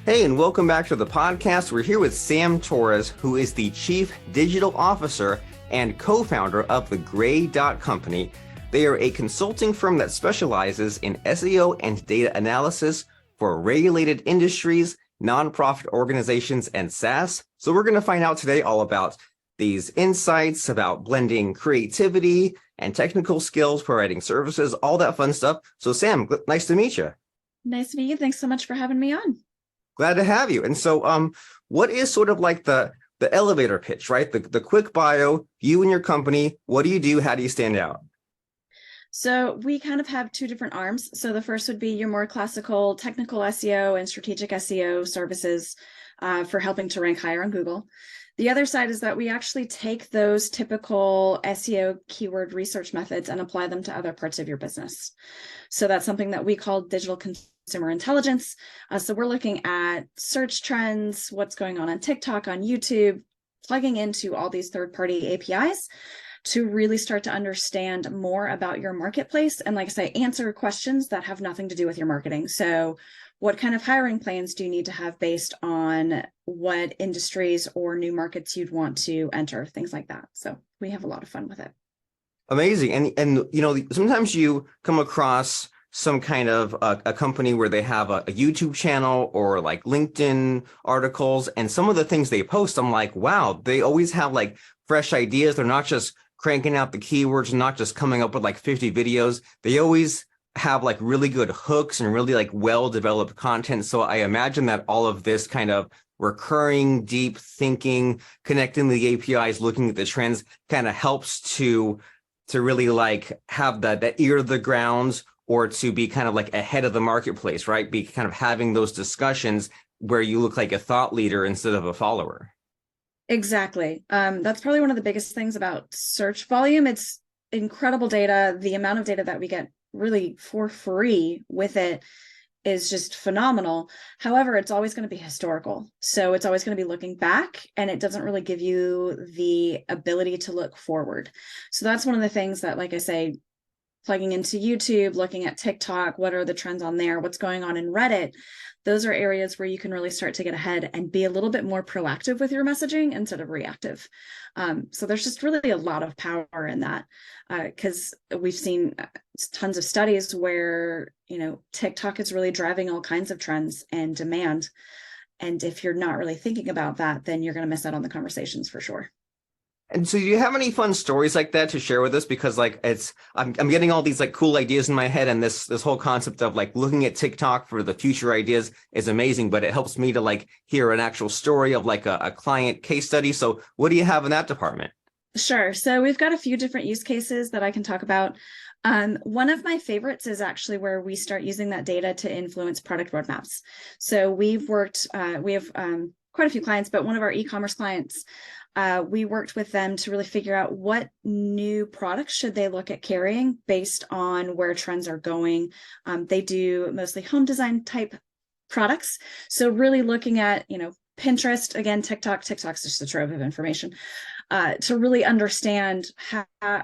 Hey, and welcome back to the podcast. We're here with Sam Torres, who is the Chief Digital Officer and co-founder of the Gray Dot Company. They are a consulting firm that specializes in SEO and data analysis for regulated industries, nonprofit organizations, and SaaS. So we're going to find out today all about these insights, about blending creativity and technical skills, providing services, all that fun stuff. So Sam, nice to meet you. Nice to meet you. Thanks so much for having me on. Glad to have you. And so, what is sort of like the elevator pitch, right? The quick bio, you and your company, what do you do? How do you stand out? So we kind of have two different arms. So the first would be your more classical technical SEO and strategic SEO services for helping to rank higher on Google. The other side is that we actually take those typical SEO keyword research methods and apply them to other parts of your business. So that's something that we call digital consumer intelligence. So we're looking at search trends, what's going on TikTok, on YouTube, plugging into all these third-party APIs to really start to understand more about your marketplace. And like I say, answer questions that have nothing to do with your marketing. So what kind of hiring plans do you need to have based on what industries or new markets you'd want to enter, things like that. So we have a lot of fun with it. Amazing. And you know, sometimes you come across some kind of a company where they have a YouTube channel or like LinkedIn articles, and some of the things they post, I'm like, wow, they always have like fresh ideas. They're not just cranking out the keywords, not just coming up with like 50 videos. They always have like really good hooks and really like well-developed content. So I imagine that all of this kind of recurring deep thinking, connecting the APIs, looking at the trends kind of helps to really like have that ear to the ground, or to be kind of like ahead of the marketplace, right? Be kind of having those discussions where you look like a thought leader instead of a follower. Exactly. That's probably one of the biggest things about search volume. It's incredible data. The amount of data that we get really for free with it is just phenomenal. However, it's always going to be historical. So it's always going to be looking back, and it doesn't really give you the ability to look forward. So that's one of the things that, like I say, plugging into YouTube, looking at TikTok, what are the trends on there, what's going on in Reddit, those are areas where you can really start to get ahead and be a little bit more proactive with your messaging instead of reactive. So there's just really a lot of power in that, because we've seen tons of studies where, TikTok is really driving all kinds of trends and demand. And if you're not really thinking about that, then you're going to miss out on the conversations for sure. And so do you have any fun stories like that to share with us? Because like I'm getting all these like cool ideas in my head, and this whole concept of like looking at TikTok for the future ideas is amazing, but it helps me to like hear an actual story of like a client case study. So what do you have in that department? Sure. So we've got a few different use cases that I can talk about. One of my favorites is actually where we start using that data to influence product roadmaps. So we have quite a few clients, but one of our e-commerce clients, we worked with them to really figure out what new products should they look at carrying based on where trends are going. They do mostly home design type products. So really looking at, Pinterest, again, TikTok's just a trove of information, to really understand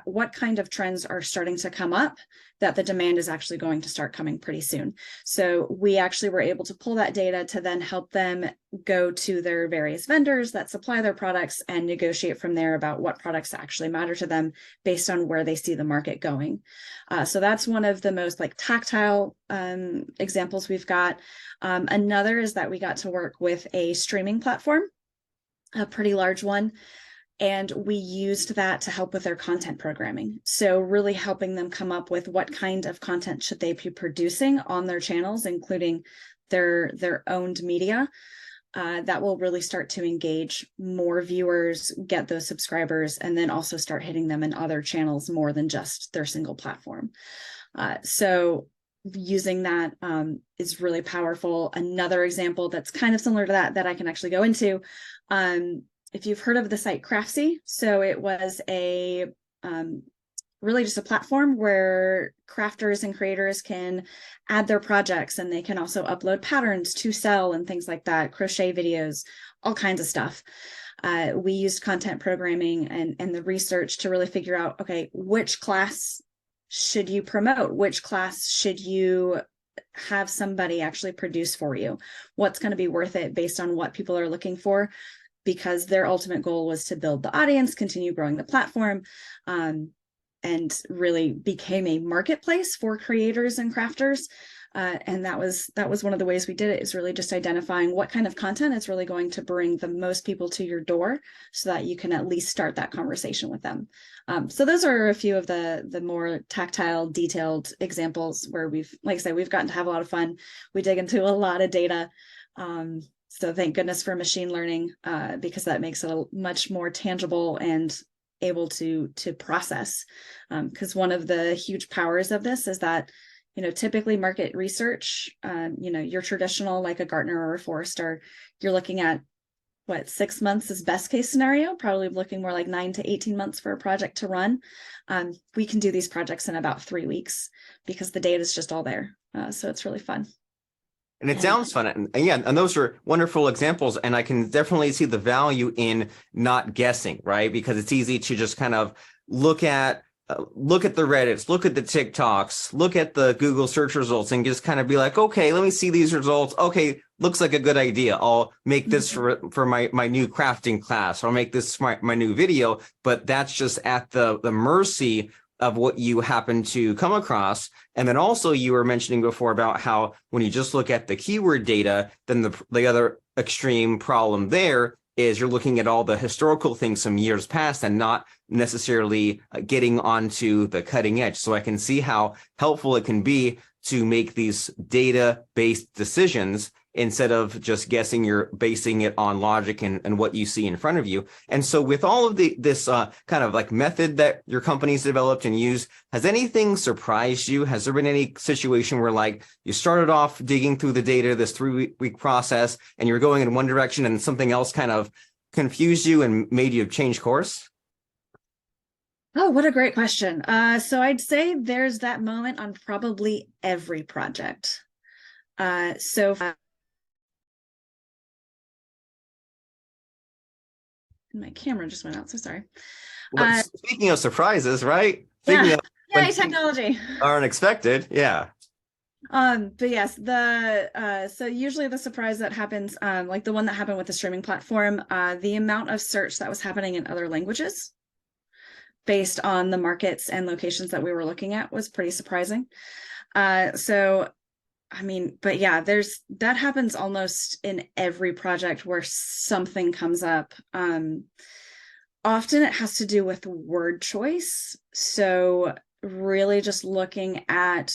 what kind of trends are starting to come up, that the demand is actually going to start coming pretty soon. So we actually were able to pull that data to then help them go to their various vendors that supply their products and negotiate from there about what products actually matter to them based on where they see the market going. So that's one of the most like tactile examples we've got. Another is that we got to work with a streaming platform, a pretty large one. And we used that to help with their content programming. So really helping them come up with what kind of content should they be producing on their channels, including their owned media, that will really start to engage more viewers, get those subscribers, and then also start hitting them in other channels more than just their single platform. So using that is really powerful. Another example that's kind of similar to that I can actually go into, if you've heard of the site Craftsy, so it was a really just a platform where crafters and creators can add their projects, and they can also upload patterns to sell and things like that, crochet videos, all kinds of stuff. We used content programming and the research to really figure out, okay, which class should you promote? Which class should you have somebody actually produce for you what's going to be worth it based on what people are looking for, because their ultimate goal was to build the audience, continue growing the platform, and really became a marketplace for creators and crafters. And that was one of the ways we did it, is really just identifying what kind of content is really going to bring the most people to your door, so that you can at least start that conversation with them. So those are a few of the more tactile, detailed examples where we've, like I said, we've gotten to have a lot of fun. We dig into a lot of data. So thank goodness for machine learning, because that makes it a much more tangible and able to process. Because one of the huge powers of this is that, typically market research, your traditional, like a Gartner or a Forrester, you're looking at 6 months is best case scenario, probably looking more like 9 to 18 months for a project to run. We can do these projects in about 3 weeks because the data is just all there. So it's really fun. And it sounds fun. And yeah, and those are wonderful examples. And I can definitely see the value in not guessing, right? Because it's easy to just kind of look at the Reddits, look at the TikToks, look at the Google search results, and just kind of be like, okay, let me see these results. Okay, looks like a good idea. I'll make this for my new crafting class, or I'll make this my new video. But that's just at the mercy of what you happen to come across. And then also you were mentioning before about how when you just look at the keyword data, then the other extreme problem there is you're looking at all the historical things some years past and not necessarily getting onto the cutting edge. So I can see how helpful it can be to make these data-based decisions instead of just guessing. You're basing it on logic and what you see in front of you. And so with all of this kind of like method that your company's developed and used, has anything surprised you? Has there been any situation where like you started off digging through the data, this 3-week process, and you're going in one direction and something else kind of confused you and made you change course? Oh, what a great question. So I'd say there's that moment on probably every project. My camera just went out, so sorry. Well, speaking of surprises, right? Speaking of yay, technology. Are unexpected, yeah. But yes, so usually the surprise that happens, like the one that happened with the streaming platform, the amount of search that was happening in other languages based on the markets and locations that we were looking at was pretty surprising. So I mean, but yeah, that happens almost in every project where something comes up. Often it has to do with word choice. So really just looking at,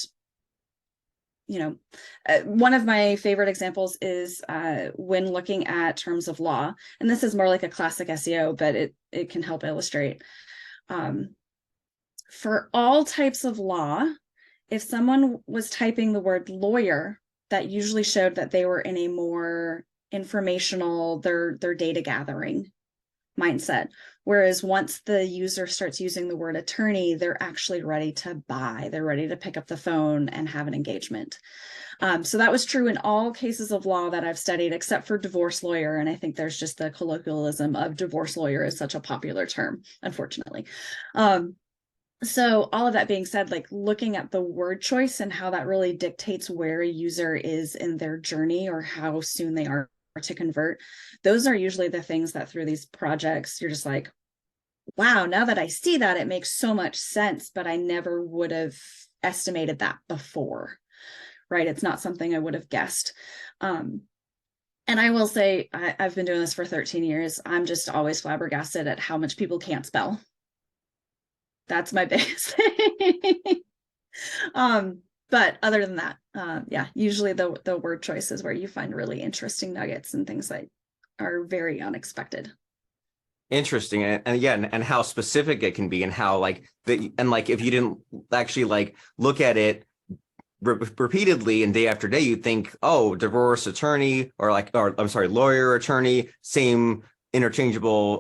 one of my favorite examples is when looking at terms of law, and this is more like a classic SEO, but it can help illustrate. For all types of law, if someone was typing the word lawyer, that usually showed that they were in a more informational, their data gathering mindset. Whereas once the user starts using the word attorney, they're actually ready to buy. They're ready to pick up the phone and have an engagement. So that was true in all cases of law that I've studied, except for divorce lawyer. And I think there's just the colloquialism of divorce lawyer is such a popular term, unfortunately. So all of that being said, like looking at the word choice and how that really dictates where a user is in their journey or how soon they are to convert, those are usually the things that through these projects, you're just like, wow, now that I see that, it makes so much sense, but I never would have estimated that before, right? It's not something I would have guessed. And I will say, I've been doing this for 13 years. I'm just always flabbergasted at how much people can't spell. That's my biggest thing. But other than that, yeah, usually the word choice is where you find really interesting nuggets and things that are very unexpected. Interesting. And again, and how specific it can be, and how like if you didn't actually like look at it repeatedly and day after day, you think, oh, divorce attorney, or I'm sorry, lawyer attorney, same interchangeable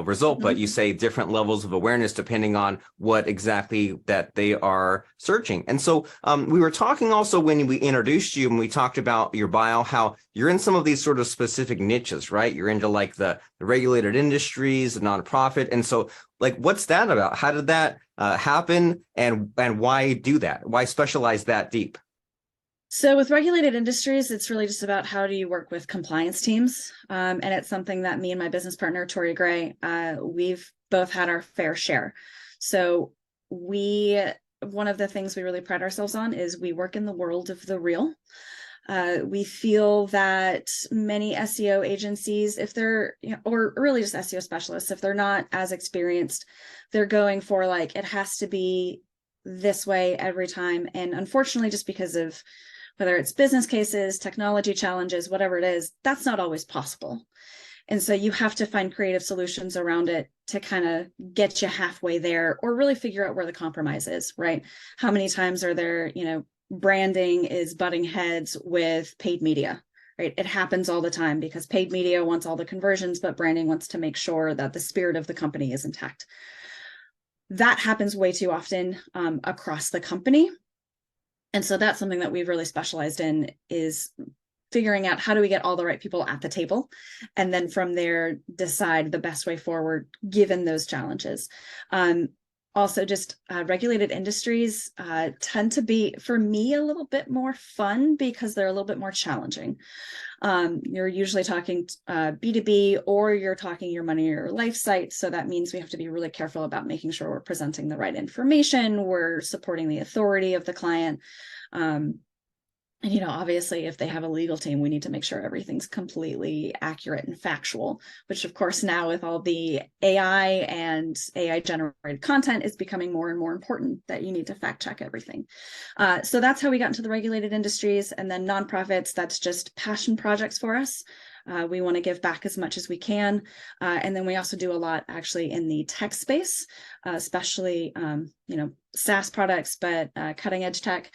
result, but you say different levels of awareness depending on what exactly that they are searching. And so we were talking also when we introduced you and we talked about your bio, how you're in some of these sort of specific niches, right? You're into like the regulated industries, the nonprofit. And so like, what's that about? How did that happen? And why do that? Why specialize that deep? So with regulated industries, it's really just about how do you work with compliance teams. And it's something that me and my business partner, Tori Gray, we've both had our fair share. So one of the things we really pride ourselves on is we work in the world of the real. We feel that many SEO agencies, if they're, or really just SEO specialists, if they're not as experienced, they're going for like, it has to be this way every time. And unfortunately, just because of whether it's business cases, technology challenges, whatever it is, that's not always possible. And so you have to find creative solutions around it to kind of get you halfway there, or really figure out where the compromise is, right? How many times are there, branding is butting heads with paid media, right? It happens all the time because paid media wants all the conversions, but branding wants to make sure that the spirit of the company is intact. That happens way too often across the company. And so that's something that we've really specialized in, is figuring out how do we get all the right people at the table, and then from there decide the best way forward given those challenges. Also, just regulated industries tend to be, for me, a little bit more fun because they're a little bit more challenging. You're usually talking B2B, or you're talking your money or your life site. So that means we have to be really careful about making sure we're presenting the right information, we're supporting the authority of the client. And, obviously, if they have a legal team, we need to make sure everything's completely accurate and factual, which, of course, now with all the AI and AI generated content is becoming more and more important, that you need to fact check everything. So that's how we got into the regulated industries. And then nonprofits, that's just passion projects for us. We want to give back as much as we can. And then we also do a lot actually in the tech space, especially, SaaS products, but cutting edge tech.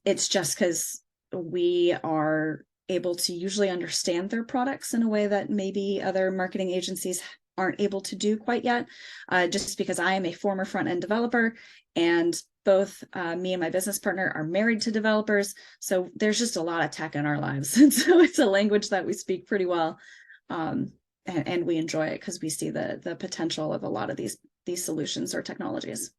It's just because we are able to usually understand their products in a way that maybe other marketing agencies aren't able to do quite yet, just because I am a former front-end developer, and both me and my business partner are married to developers. So there's just a lot of tech in our lives. And so it's a language that we speak pretty well. And we enjoy it because we see the potential of a lot of these solutions or technologies.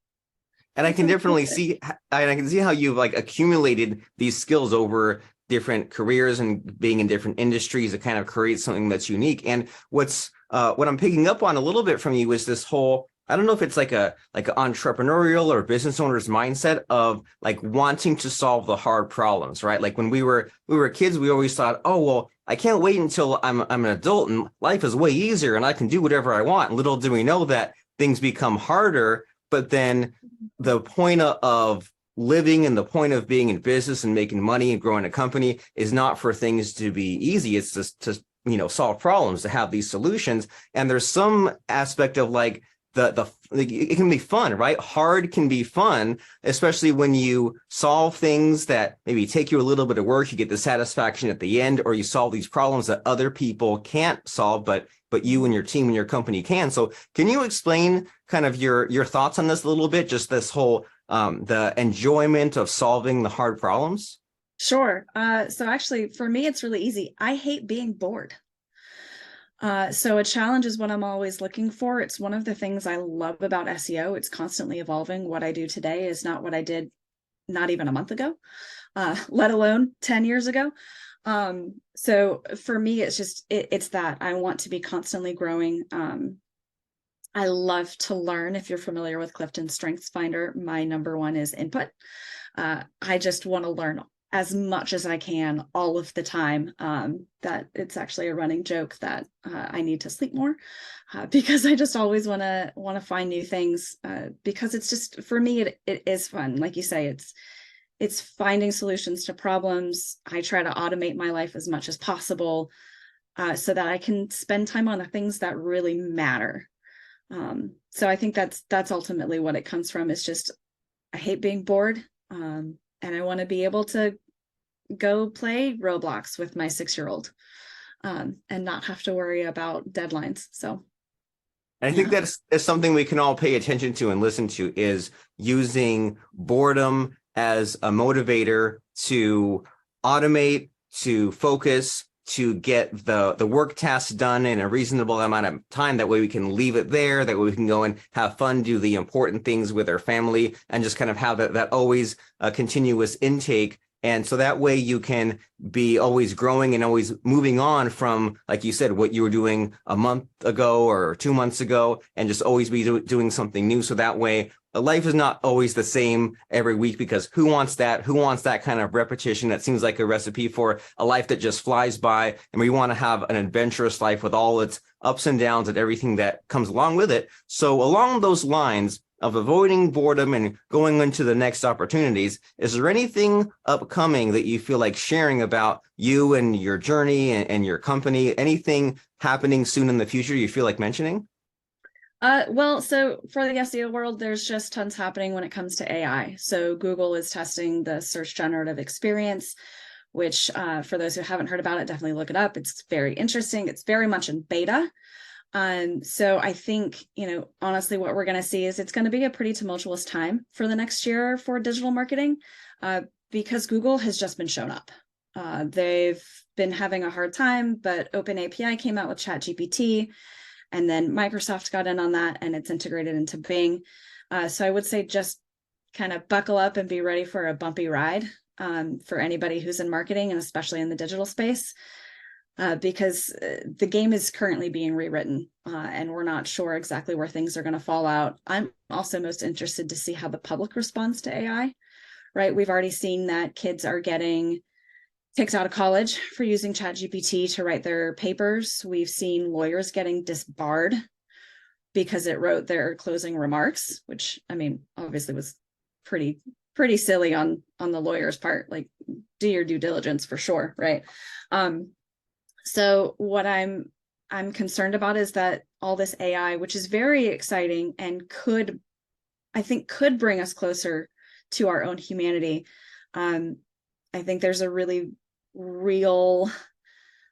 And I can definitely see, and I can see how you've like accumulated these skills over different careers and being in different industries to kind of create something that's unique. And what I'm picking up on a little bit from you is this whole, I don't know if it's like an entrepreneurial or business owner's mindset of like wanting to solve the hard problems, right? Like when we were kids, we always thought, oh, well, I can't wait until I'm an adult and life is way easier and I can do whatever I want. And little do we know that things become harder. But then the point of living and the point of being in business and making money and growing a company is not for things to be easy. It's just to solve problems, to have these solutions. And there's some aspect of like it can be fun, right? Hard can be fun, especially when you solve things that maybe take you a little bit of work. You get the satisfaction at the end, or you solve these problems that other people can't solve, but you and your team and your company can. So can you explain kind of your thoughts on this a little bit? Just this whole the enjoyment of solving the hard problems? Sure. So actually, for me, it's really easy. I hate being bored. So a challenge is what I'm always looking for. It's one of the things I love about SEO. It's constantly evolving. What I do today is not what I did not even a month ago, let alone 10 years ago. So for me, it's just, it's that I want to be constantly growing. I love to learn. If you're familiar with Clifton Strengths Finder, my number one is input. I just want to learn as much as I can all of the time. That it's actually a running joke that I need to sleep more because I just always want to find new things because it's just, for me, it is fun. Like you say, it's finding solutions to problems. I try to automate my life as much as possible so that I can spend time on the things that really matter. So I think that's ultimately what it comes from. It's just, I hate being bored. And I want to be able to go play Roblox with my 6-year-old and not have to worry about deadlines. So I think that's something we can all pay attention to and listen to, is using boredom as a motivator to automate, to focus, to get the work tasks done in a reasonable amount of time. That way we can leave it there, that way we can go and have fun, do the important things with our family, and just kind of have that always continuous intake And so that way you can be always growing and always moving on from, like you said, what you were doing a month ago or 2 months ago, and just always be doing something new. So that way life is not always the same every week, because who wants that? Who wants that kind of repetition? That seems like a recipe for a life that just flies by. And we want to have an adventurous life with all its ups and downs and everything that comes along with it. So along those lines of avoiding boredom and going into the next opportunities, is there anything upcoming that you feel like sharing about you and your journey and your company? Anything happening soon in the future you feel like mentioning? Well, so for the SEO world, there's just tons happening when it comes to AI. So Google is testing the search generative experience, which for those who haven't heard about it, definitely look it up. It's very interesting. It's very much in beta. So I think, honestly, what we're going to see is it's going to be a pretty tumultuous time for the next year for digital marketing, because Google has just been shown up. They've been having a hard time, but OpenAPI came out with ChatGPT. And then Microsoft got in on that, and it's integrated into Bing. So I would say just kind of buckle up and be ready for a bumpy ride for anybody who's in marketing, and especially in the digital space, because the game is currently being rewritten, and we're not sure exactly where things are going to fall out. I'm also most interested to see how the public responds to AI, right? We've already seen that kids are getting kicked out of college for using ChatGPT to write their papers. We've seen lawyers getting disbarred because it wrote their closing remarks, which, I mean, obviously was pretty silly on the lawyer's part. Like, do your due diligence for sure, right? So what I'm concerned about is that all this AI, which is very exciting and could bring us closer to our own humanity. I think there's a really real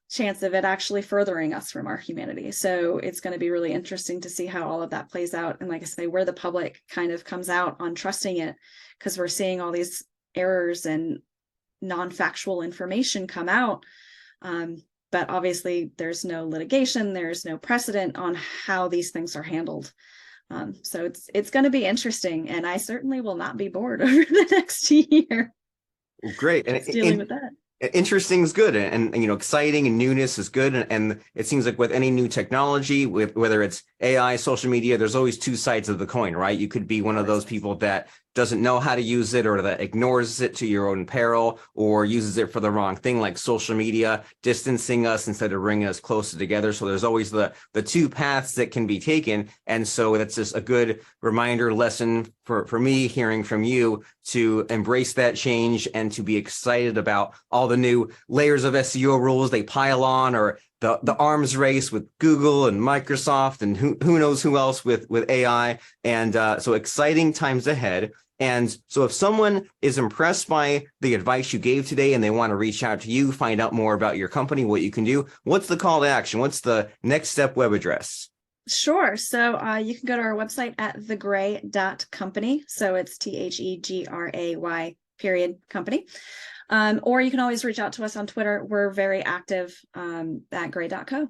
chance of it actually furthering us from our humanity. So it's going to be really interesting to see how all of that plays out. And like I say, where the public kind of comes out on trusting it, because we're seeing all these errors and non-factual information come out. But obviously there's no litigation, there's no precedent on how these things are handled. So it's going to be interesting, and I certainly will not be bored over the next year. Great. Just dealing with that. Interesting is good, and exciting and newness is good, and it seems like with any new technology, with whether it's AI, social media, there's always two sides of the coin, right? You could be one of those people that doesn't know how to use it, or that ignores it to your own peril, or uses it for the wrong thing, like social media distancing us instead of bringing us closer together. So there's always the two paths that can be taken, and so that's just a good reminder, lesson for me hearing from you to embrace that change and to be excited about all the new layers of SEO rules they pile on, or the arms race with Google and Microsoft and who knows who else with AI. And so exciting times ahead. And so if someone is impressed by the advice you gave today and they want to reach out to you, find out more about your company, what you can do, what's the call to action? What's the next step web address? Sure. So you can go to our website at thegray.company. So it's THEGRAY.company. Or you can always reach out to us on Twitter. We're very active at gray.co.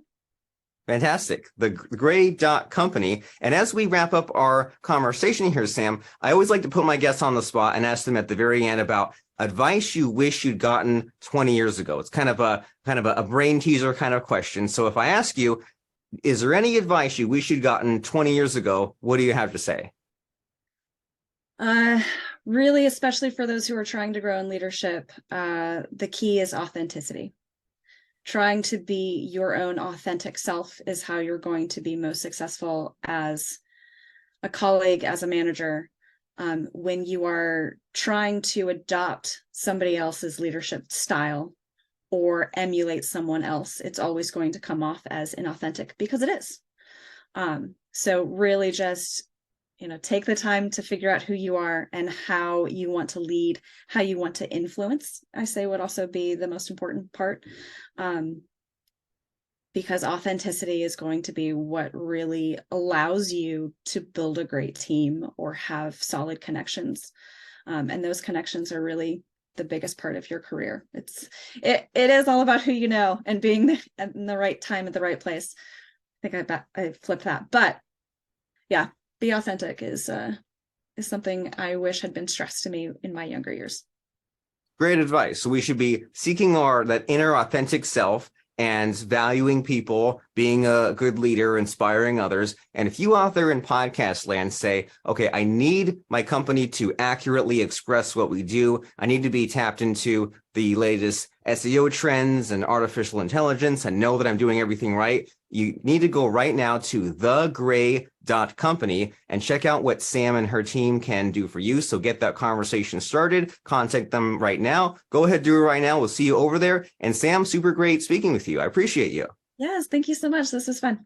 Fantastic. The gray.company. And as we wrap up our conversation here, Sam, I always like to put my guests on the spot and ask them at the very end about advice you wish you'd gotten 20 years ago. It's kind of a brain teaser kind of question. So if I ask you, is there any advice you wish you'd gotten 20 years ago? What do you have to say? Really, especially for those who are trying to grow in leadership, the key is authenticity. Trying to be your own authentic self is how you're going to be most successful as a colleague, as a manager. When you are trying to adopt somebody else's leadership style or emulate someone else, it's always going to come off as inauthentic, because it is. So really just, take the time to figure out who you are and how you want to lead, how you want to influence, I say, would also be the most important part. Because authenticity is going to be what really allows you to build a great team or have solid connections. And those connections are really the biggest part of your career. It is all about who you know and being in the right time at the right place. I think I flipped that, but yeah, be authentic is something I wish had been stressed to me in my younger years. Great advice. So we should be seeking that inner authentic self and valuing people, being a good leader, inspiring others. And if you out there in podcast land say, okay, I need my company to accurately express what we do. I need to be tapped into the latest SEO trends and artificial intelligence and know that I'm doing everything right. You need to go right now to thegray.company and check out what Sam and her team can do for you. So get that conversation started. Contact them right now. Go ahead, do it right now. We'll see you over there. And Sam, super great speaking with you. I appreciate you. Yes, thank you so much. This was fun.